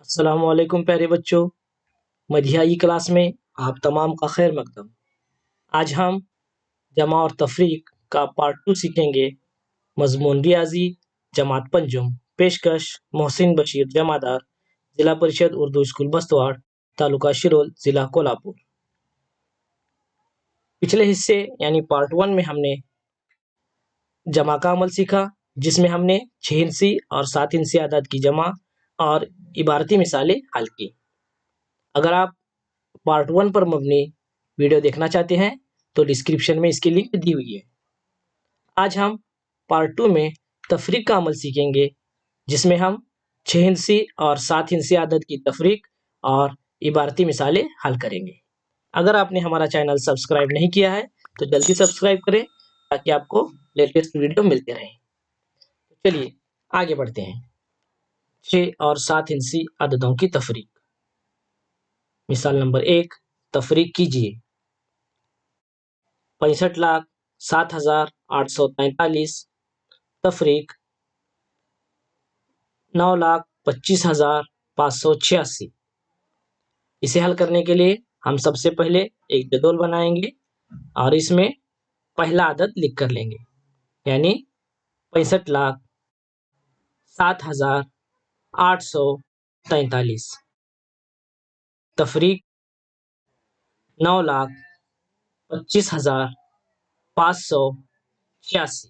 السلام علیکم پیارے بچوں، مدھیائی کلاس میں آپ تمام کا خیر مقدم۔ آج ہم جمع اور تفریق کا پارٹ 2 سیکھیں گے۔ مضمون ریاضی، جماعت پنجم، پیشکش محسن بشیر جمعدار، ضلع پریشد اردو اسکول بستواڑ، تعلقہ شرول، ضلع کولہاپور۔ پچھلے حصے یعنی پارٹ 1 میں ہم نے جمع کا عمل سیکھا، جس میں ہم نے 6 ہندسی اور 7 ہندسی اعداد کی جمع اور عبارتی مثالیں حل کی۔ اگر آپ پارٹ 1 پر مبنی ویڈیو دیکھنا چاہتے ہیں تو ڈسکرپشن میں اس کی لنک دی ہوئی ہے۔ آج ہم پارٹ 2 میں تفریق کا عمل سیکھیں گے، جس میں ہم 6 ہندسی اور 7 ہندسی عدد کی تفریق اور عبارتی مثالیں حل کریں گے۔ اگر آپ نے ہمارا چینل سبسکرائب نہیں کیا ہے تو جلدی سبسکرائب کریں تاکہ آپ کو لیٹسٹ ویڈیو ملتے رہیں۔ چلیے آگے بڑھتے ہیں۔ 6 اور 7 ہندسی عددوں کی تفریق۔ مثال نمبر 1، تفریق کیجیے۔ 65,07,843 تفریق 9,25,586۔ اسے حل کرنے کے لیے ہم سب سے پہلے ایک جدول بنائیں گے اور اس میں پہلا عدد لکھ کر لیں گے، یعنی 65,07,843 تفریق 9,25,586۔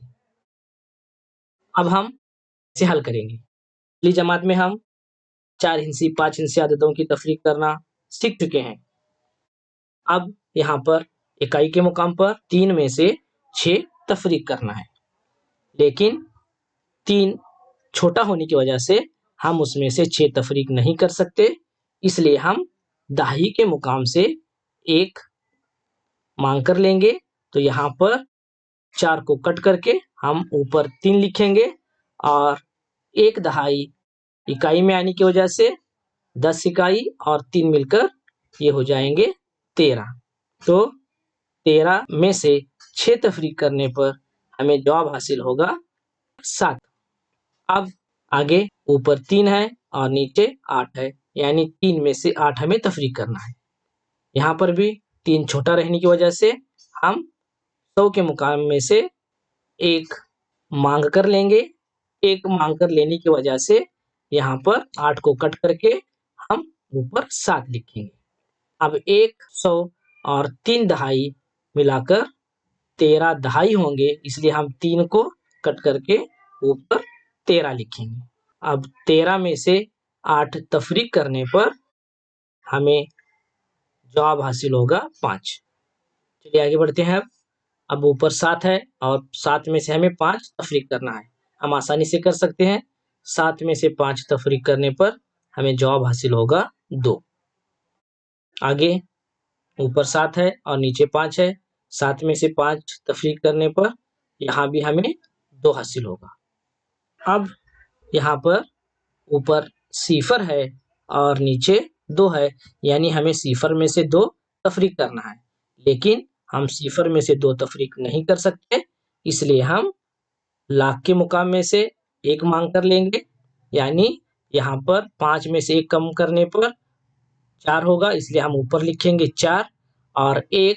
اب ہم اسے حل کریں گے۔ پہلی جماعت میں ہم 4 ہندسی 5 ہندسی عددوں کی تفریق کرنا سیکھ چکے ہیں۔ اب یہاں پر اکائی کے مقام پر 3 میں سے 6 تفریق کرنا ہے، لیکن 3 چھوٹا ہونے کی وجہ سے ہم اس میں سے 6 تفریق نہیں کر سکتے، اس لیے ہم دہائی کے مقام سے 1 مانگ کر لیں گے۔ تو یہاں پر 4 کو کٹ کر کے ہم اوپر 3 لکھیں گے اور 1 دہائی اکائی میں آنے کی وجہ سے 10 اکائی اور 3 مل کر یہ ہو جائیں گے 13۔ تو 13 میں سے 6 تفریق کرنے پر ہمیں جواب حاصل ہوگا 7۔ اب آگے اوپر 3 ہے اور نیچے 8 ہے، یعنی 3 میں سے 8 ہمیں تفریق کرنا ہے۔ یہاں پر بھی 3 چھوٹا رہنے کی وجہ سے ہم 100 کے مقام میں سے 1 مانگ کر لیں گے۔ 1 مانگ کر لینے کی وجہ سے یہاں پر 8 کو کٹ کر کے ہم اوپر 7 لکھیں گے۔ اب 100 اور 3 دہائی ملا کر 13 دہائی ہوں گے، اس لیے ہم 3 کو کٹ کر کے اوپر 13 لکھیں گے۔ اب 13 میں سے 8 تفریق کرنے پر ہمیں جواب حاصل ہوگا 5۔ چلیے آگے بڑھتے ہیں۔ اب اوپر 7 ہے اور 7 میں سے ہمیں 5 تفریق کرنا ہے۔ ہم آسانی سے کر سکتے ہیں۔ 7 میں سے 5 تفریق کرنے پر ہمیں جواب حاصل ہوگا 2۔ آگے اوپر 7 ہے اور نیچے 5 ہے، 7 میں سے 5 تفریق کرنے پر یہاں بھی ہمیں 2 حاصل ہوگا۔ اب یہاں پر اوپر 0 ہے اور نیچے 2 ہے، یعنی ہمیں 0 میں سے 2 تفریق کرنا ہے، لیکن ہم 0 میں سے 2 تفریق نہیں کر سکتے، اس لیے ہم لاکھ کے مقام میں سے 1 مانگ کر لیں گے، یعنی یہاں پر 5 میں سے 1 کم کرنے پر 4 ہوگا، اس لیے ہم اوپر لکھیں گے 4 اور 1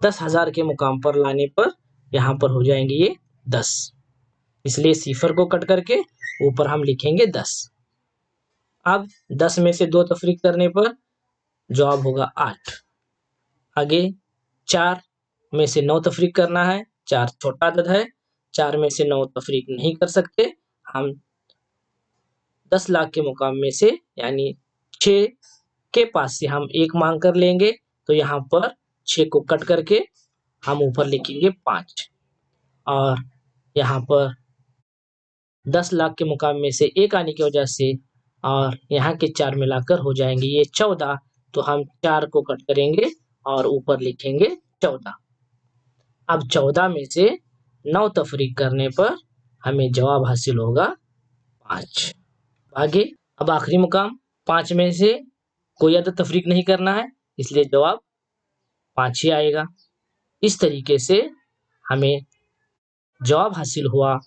10,000 کے مقام پر لانے پر یہاں پر ہو جائیں گے یہ 10، اس لیے 0 کو کٹ کر کے اوپر ہم لکھیں گے 10۔ اب 10 میں سے 2 تفریق کرنے پر جواب ہوگا 8۔ آگے 4 میں سے 9 تفریق کرنا ہے، 4 چھوٹا عدد ہے، 4 میں سے 9 تفریق نہیں کر سکتے، ہم 10 لاکھ کے مقام میں سے یعنی 6 کے پاس سے ہم 1 مانگ کر لیں گے، تو یہاں پر 6 کو کٹ کر کے ہم اوپر لکھیں گے 5 اور یہاں پر 10 لاکھ کے مقام میں سے 1 آنے کی وجہ سے اور یہاں کے 4 ملا کر ہو جائیں گے یہ 14، تو ہم 4 کو کٹ کریں گے اور اوپر لکھیں گے 14۔ اب 14 میں سے 9 تفریق کرنے پر ہمیں جواب حاصل ہوگا 5۔ آگے اب آخری مقام 5 میں سے کوئی عدد تفریق نہیں کرنا ہے، اس لیے جواب 5 ہی آئے گا۔ اس طریقے سے ہمیں جواب حاصل ہوا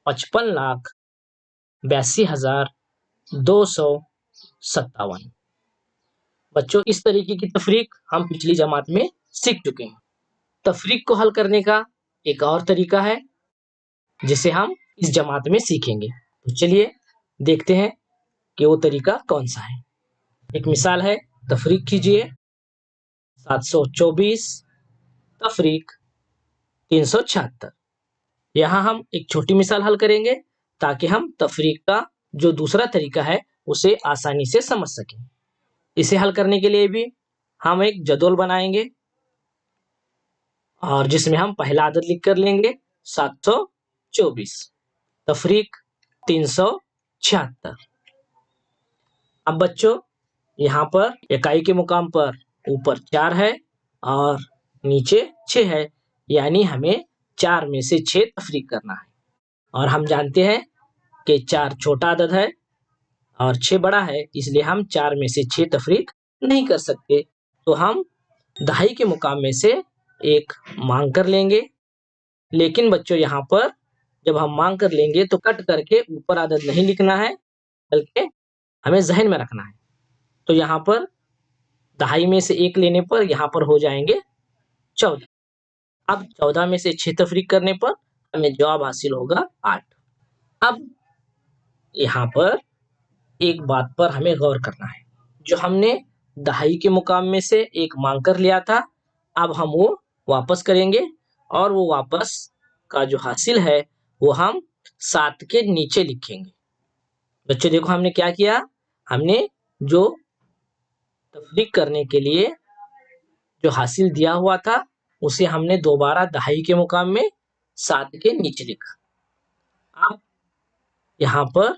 55,82,200 57। بچوں اس طریقے کی تفریق ہم پچھلی جماعت میں سیکھ چکے ہیں۔ تفریق کو حل کرنے کا ایک اور طریقہ ہے جسے ہم اس جماعت میں سیکھیں گے۔ تو چلیے دیکھتے ہیں کہ وہ طریقہ کون سا ہے۔ ایک مثال ہے، تفریق کیجئے 724 تفریق 376۔ یہاں ہم ایک چھوٹی مثال حل کریں گے تاکہ ہم تفریق کا جو دوسرا طریقہ ہے اسے آسانی سے سمجھ سکیں۔ اسے حل کرنے کے لیے بھی ہم ایک جدول بنائیں گے اور جس میں ہم پہلا عدد لکھ کر لیں گے 724 تفریق 376۔ اب بچوں یہاں پر اکائی کے مقام پر اوپر 4 ہے اور نیچے 6 ہے، یعنی ہمیں 4 میں سے 6 تفریق کرنا ہے، اور ہم جانتے ہیں کہ 4 چھوٹا عدد ہے اور 6 بڑا ہے، اس لیے ہم 4 میں سے 6 تفریق نہیں کر سکتے۔ تو ہم دہائی کے مقام میں سے ایک مانگ کر لیں گے، لیکن بچوں یہاں پر جب ہم مانگ کر لیں گے تو کٹ کر کے اوپر عدد نہیں لکھنا ہے، بلکہ ہمیں ذہن میں رکھنا ہے۔ تو یہاں پر دہائی میں سے ایک لینے پر یہاں پر ہو جائیں گے 14۔ اب 14 میں سے 6 تفریق کرنے پر ہمیں جواب حاصل ہوگا 8۔ اب یہاں پر ایک بات پر ہمیں غور کرنا ہے، جو ہم نے دہائی کے مقام میں سے ایک مانگ کر لیا تھا، اب ہم وہ واپس کریں گے، اور وہ واپس کا جو حاصل ہے وہ ہم 7 کے نیچے لکھیں گے۔ بچوں دیکھو ہم نے کیا کیا، ہم نے جو تفریق کرنے کے لیے جو حاصل دیا ہوا تھا اسے ہم نے دوبارہ دہائی کے مقام میں 7 کے نیچے لکھا۔ اب یہاں پر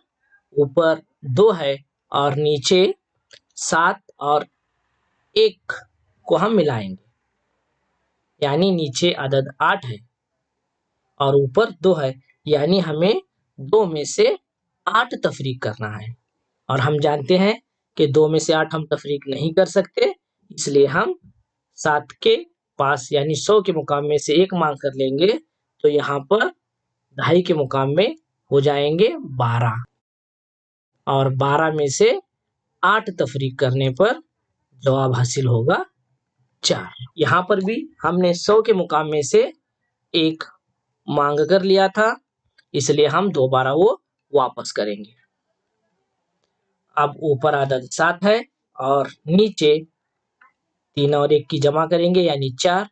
اوپر 2 ہے اور نیچے 7 اور 1 کو ہم ملائیں گے، یعنی نیچے عدد 8 ہے اور اوپر 2 ہے، یعنی ہمیں 2 میں سے 8 تفریق کرنا ہے، اور ہم جانتے ہیں کہ 2 میں سے 8 ہم تفریق نہیں کر سکتے، اس لیے ہم 7 کے پاس یعنی 100 کے مقام میں سے ایک مانگ کر لیں گے، تو یہاں پر دہائی کے مقام میں ہو جائیں گے 12، اور 12 میں سے 8 تفریق کرنے پر جواب حاصل ہوگا 4۔ یہاں پر بھی ہم نے 100 کے مقام میں سے ایک مانگ کر لیا تھا، اس لیے ہم دوبارہ وہ واپس کریں گے۔ اب اوپر عدد 7 ہے اور نیچے 3 اور 1 کی جمع کریں گے یعنی 4۔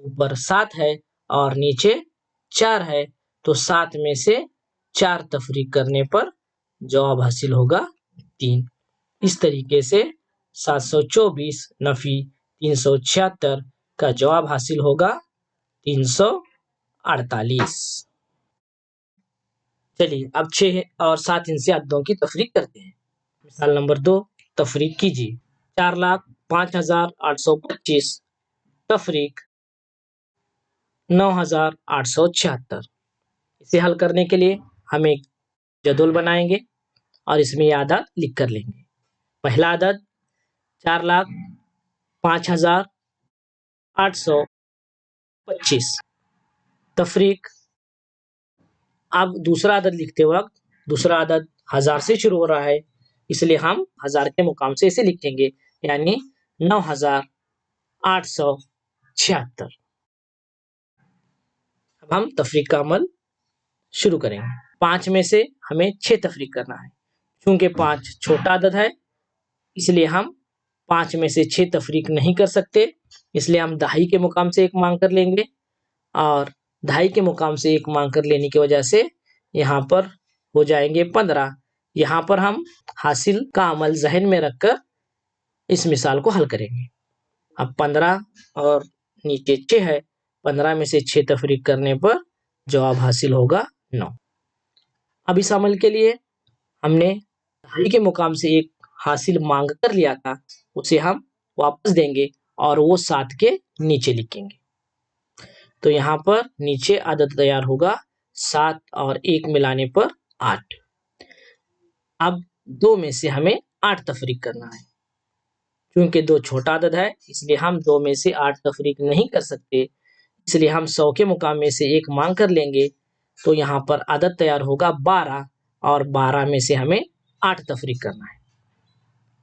اوپر 7 ہے اور نیچے 4 ہے، تو 7 میں سے 4 تفریق کرنے پر جواب حاصل ہوگا 3۔ اس طریقے سے 724 نفی 376 کا جواب حاصل ہوگا 348۔ چلیے اب 6 اور 7 ہندسی عددوں کی تفریق کرتے ہیں۔ مثال نمبر 2، تفریق کیجیے 4,05,825 تفریق 9,876۔ اسے حل کرنے کے لیے ہم ایک جدول بنائیں گے اور اس میں یہ عدد لکھ کر لیں گے۔ پہلا عدد 4,05,825 تفریق۔ اب دوسرا عدد لکھتے وقت دوسرا عدد 1000 سے شروع ہو رہا ہے، اس لیے ہم 1000 کے مقام سے اسے لکھیں گے، یعنی 9,876۔ اب ہم تفریق کا عمل شروع کریں گے۔ 5 میں سے ہمیں 6 تفریق کرنا ہے، چونکہ 5 چھوٹا عدد ہے اس لیے ہم 5 میں سے 6 تفریق نہیں کر سکتے، اس لیے ہم دہائی کے مقام سے ایک مانگ کر لیں گے، اور دہائی کے مقام سے ایک مانگ کر لینے کی وجہ سے یہاں پر ہو جائیں گے 15۔ یہاں پر ہم حاصل کا عمل ذہن میں رکھ کر اس مثال کو حل کریں گے۔ اب 15 اور نیچے 6 ہے، 15 میں سے 6 تفریق کرنے پر جواب حاصل ہوگا 9۔ اب اس عمل کے لیے ہم نے دہائی کے مقام سے ایک حاصل مانگ کر لیا تھا، اسے ہم واپس دیں گے اور وہ 7 کے نیچے لکھیں گے۔ تو یہاں پر نیچے عدد تیار ہوگا 7 اور 1 ملانے پر 8۔ اب 2 میں سے ہمیں 8 تفریق کرنا ہے، کیونکہ 2 چھوٹا عدد ہے اس لیے ہم 2 میں سے 8 تفریق نہیں کر سکتے، اس لیے ہم 100 کے مقام میں سے ایک مانگ کر لیں گے، تو یہاں پر عدد تیار ہوگا 12، اور 12 میں سے ہمیں 8 تفریق کرنا ہے۔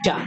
4।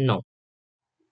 9।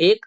1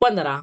15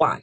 5।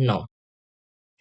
9।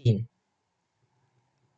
3।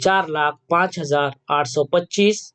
4,05,825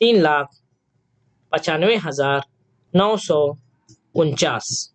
3,95,949।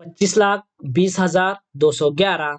25,20,211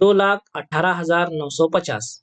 2,18,950।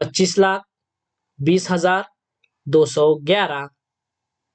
25,20,211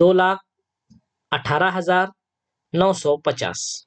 2,18,950।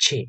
6।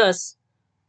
10।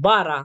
12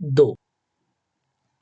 2।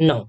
9।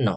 9।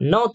9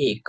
1।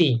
3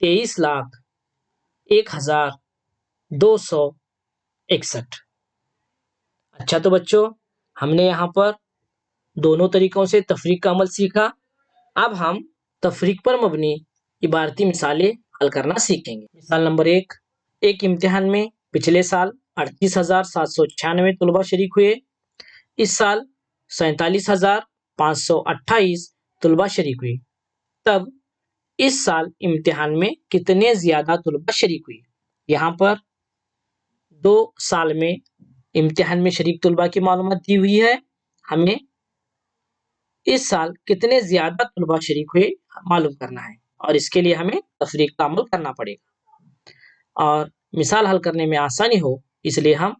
23,01,000 261। اچھا تو بچوں، ہم نے یہاں پر دونوں طریقوں سے تفریق کا عمل سیکھا. اب ہم تفریق پر مبنی عبارتی مثالیں حل کرنا سیکھیں گے. مثال نمبر 1، ایک امتحان میں پچھلے سال 38,796 طلبہ شریک ہوئے. اس سال 47,528 طلبہ شریک ہوئے. تب اس سال امتحان میں کتنے زیادہ طلبہ شریک ہوئے؟ یہاں پر 2 سال میں امتحان میں شریک طلبہ کی معلومات دی ہوئی ہے. ہمیں اس سال کتنے زیادہ طلبہ شریک ہوئے معلوم کرنا ہے، اور اس کے لیے ہمیں تفریق کا عمل کرنا پڑے گا. اور مثال حل کرنے میں آسانی ہو اس لیے ہم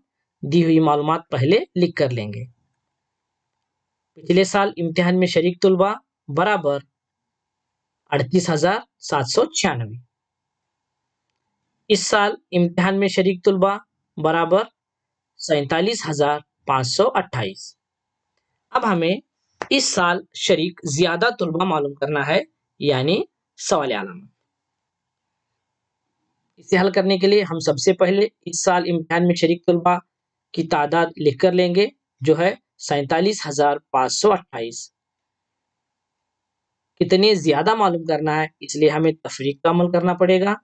دی ہوئی معلومات پہلے لکھ کر لیں گے. پچھلے سال امتحان میں شریک طلبہ برابر 38,796. اس سال امتحان میں شریک طلبہ برابر 47,528. اب ہمیں اس سال شریک زیادہ طلبہ معلوم کرنا ہے، یعنی سوال علامت. اسے حل کرنے کے لیے ہم سب سے پہلے اس سال امتحان میں شریک طلبہ کی تعداد لکھ کر لیں گے، جو ہے 47,528. کتنے زیادہ معلوم کرنا ہے، اس لیے ہمیں تفریق کا عمل کرنا پڑے گا.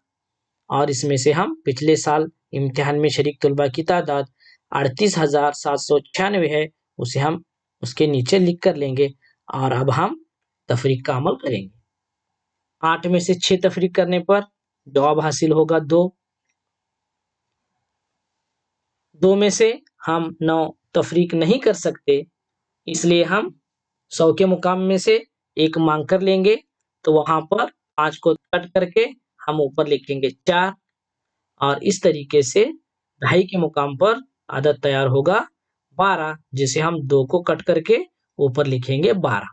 اور اس میں سے ہم پچھلے سال امتحان میں شریک طلبہ کی تعداد 38,796 ہے، اسے ہم اس کے نیچے لکھ کر لیں گے. اور اب ہم تفریق کا عمل کریں گے. 8 میں سے 6 تفریق کرنے پر جواب حاصل ہوگا 2. 2 میں سے ہم 9 تفریق نہیں کر سکتے، اس لیے ہم 100 کے مقام میں سے 1 مانگ کر لیں گے. تو وہاں پر 5 کو کٹ کر کے ہم اوپر لکھیں گے 4. اور اس طریقے سے 2.5 کے مقام پر عدد تیار ہوگا 12، جسے ہم 2 کو کٹ کر کے اوپر لکھیں گے 12.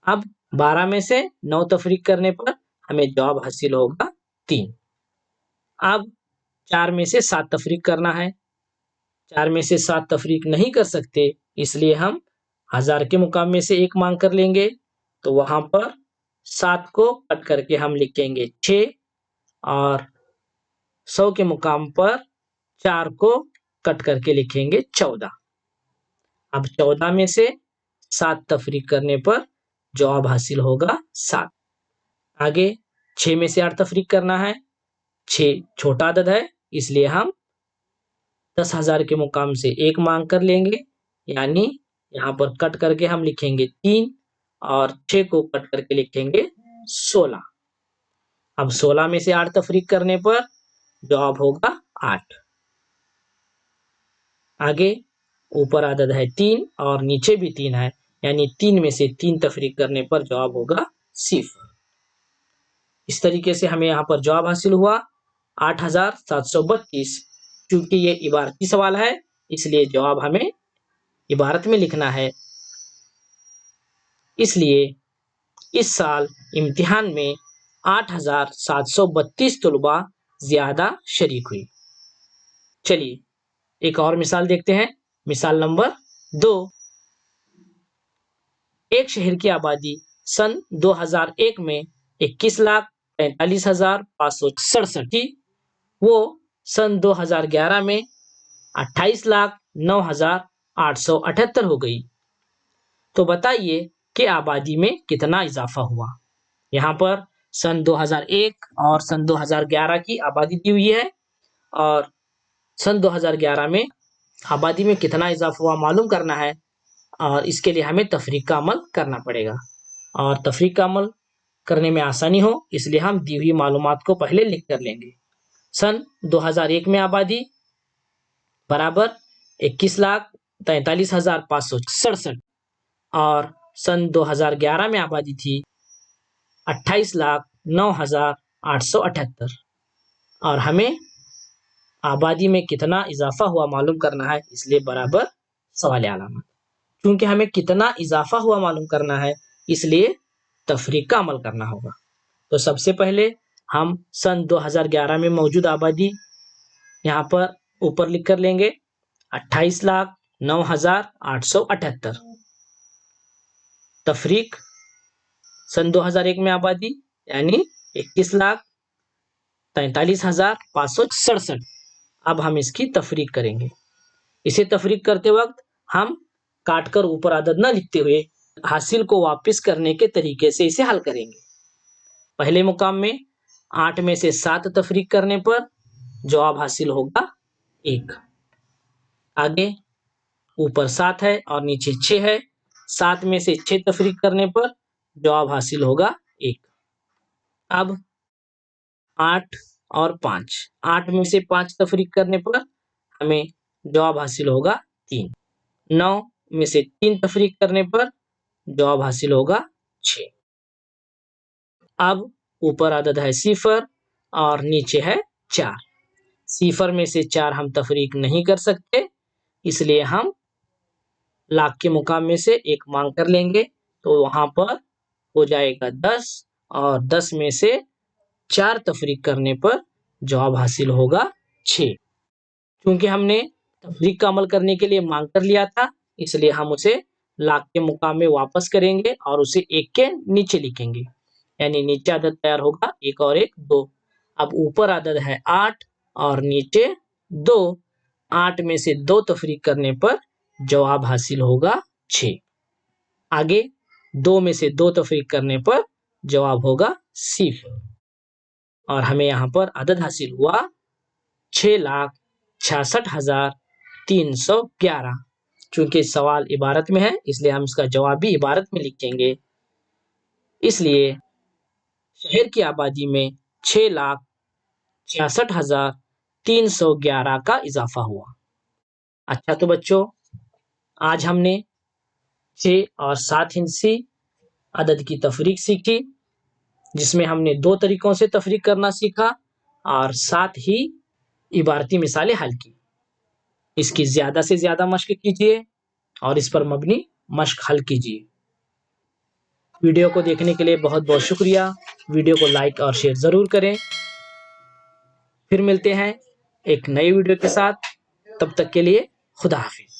اب 12 میں سے 9 تفریق کرنے پر ہمیں جواب حاصل ہوگا 3. اب 4 میں سے 7 تفریق کرنا ہے. 4 میں سے 7 تفریق نہیں کر سکتے، اس لیے ہم 1000 کے مقام میں سے 1 مانگ کر لیں گے. تو وہاں پر 7 کو کٹ کر کے ہم لکھیں گے 6، اور 100 کے مقام پر 4 کو کٹ کر کے لکھیں گے 14. اب 14 میں سے 7 تفریق کرنے پر جواب حاصل ہوگا 7. آگے 6 میں سے 8 تفریق کرنا ہے. 6 چھوٹا عدد ہے، اس لیے ہم 10,000 کے مقام سے 1 مانگ کر لیں گے، یعنی یہاں پر کٹ کر کے ہم لکھیں گے 3، اور 6 کو کٹ کر کے لکھیں گے 16. اب 16 میں سے 8 تفریق کرنے پر جواب ہوگا 8. آگے اوپر عدد ہے 3 اور نیچے بھی 3 ہے، یعنی 3 میں سے 3 تفریق کرنے پر جواب ہوگا 0. اس طریقے سے ہمیں یہاں پر جواب حاصل ہوا 8,732. چونکہ یہ عبارتی سوال ہے، اس لیے جواب ہمیں عبارت میں لکھنا ہے. اس لیے اس سال امتحان میں 8,732 طلبہ زیادہ شریک ہوئی. چلیے ایک اور مثال دیکھتے ہیں. مثال نمبر 2، ایک شہر کی آبادی سن 2001 میں 21,43,567 تھی، وہ سن 2011 میں 28,09,878 ہو گئی. تو بتائیے کہ آبادی میں کتنا اضافہ ہوا. یہاں پر سن 2001 اور سن 2011 کی آبادی دی ہوئی ہے، اور سن 2011 میں آبادی میں کتنا اضافہ ہوا معلوم کرنا ہے. اور اس کے لیے ہمیں تفریق کا عمل کرنا پڑے گا. اور تفریق کا عمل کرنے میں آسانی ہو اس لیے ہم دی ہوئی معلومات کو پہلے لکھ کر لیں گے. سن 2001 میں آبادی برابر 21,43,567، اور سن 2011 میں آبادی تھی 28,09,878. اور ہمیں آبادی میں کتنا اضافہ ہوا معلوم کرنا ہے، اس لیے برابر سوال علامت. کیونکہ ہمیں کتنا اضافہ ہوا معلوم کرنا ہے، اس لیے تفریق کا عمل کرنا ہوگا. تو سب سے پہلے ہم سن 2011 میں موجود آبادی یہاں پر اوپر لکھ کر لیں گے 28,09,878. تفریق سن 2001 میں آبادی یعنی 21,43,567، اب ہم اس کی تفریق کریں گے. اسے تفریق کرتے وقت ہم کاٹ کر اوپر عدد نہ لکھتے ہوئے حاصل کو واپس کرنے کے طریقے سے اسے حل کریں گے. پہلے مقام میں 8 میں سے 7 تفریق کرنے پر جواب حاصل ہوگا 1. آگے اوپر 7 ہے اور نیچے 6 ہے. 7 میں سے 6 تفریق کرنے پر جواب حاصل ہوگا 1. اب 8 اور 5. 8 میں سے 5 تفریق کرنے پر ہمیں جواب حاصل ہوگا 3. 9 میں سے 3 تفریق کرنے پر جواب حاصل ہوگا 6. اب اوپر عدد ہے 0 اور نیچے ہے 4. 0 میں سے 4 ہم تفریق نہیں کر سکتے، اس لیے ہم لاکھ کے مقام میں سے 1 مانگ کر لیں گے، تو وہاں پر ہو جائے گا 10 اور 10 میں سے 4 تفریق کرنے پر جواب حاصل ہوگا 6. کیونکہ ہم نے تفریق کا عمل کرنے کے لیے مانگ کر لیا تھا، اس لیے ہم اسے لاکھ کے مقام میں واپس کریں گے اور اسے 1 کے نیچے لکھیں گے. یعنی نیچے عدد تیار ہوگا 1 اور 1 2. اب اوپر عدد ہے 8 اور نیچے 2. 8 میں سے 2 تفریق کرنے پر جواب حاصل ہوگا 6. آگے 2 میں سے 2 تفریق کرنے پر جواب ہوگا 0. اور ہمیں یہاں پر عدد حاصل ہوا 6,66,311. چونکہ سوال عبارت میں ہے اس لیے ہم اس کا جواب بھی عبارت میں لکھیں گے. اس لیے شہر کی آبادی میں 6,66,311 کا اضافہ ہوا. اچھا تو بچوں، آج ہم نے 6 اور 7 ہندسی عدد کی تفریق سیکھی، جس میں ہم نے 2 طریقوں سے تفریق کرنا سیکھا اور ساتھ ہی عبارتی مثالیں حل کی. اس کی زیادہ سے زیادہ مشق کیجیے اور اس پر مبنی مشق حل کیجیے. ویڈیو کو دیکھنے کے لیے بہت بہت شکریہ. ویڈیو کو لائک اور شیئر ضرور کریں. پھر ملتے ہیں ایک نئی ویڈیو کے ساتھ. تب تک کے لیے خدا حافظ.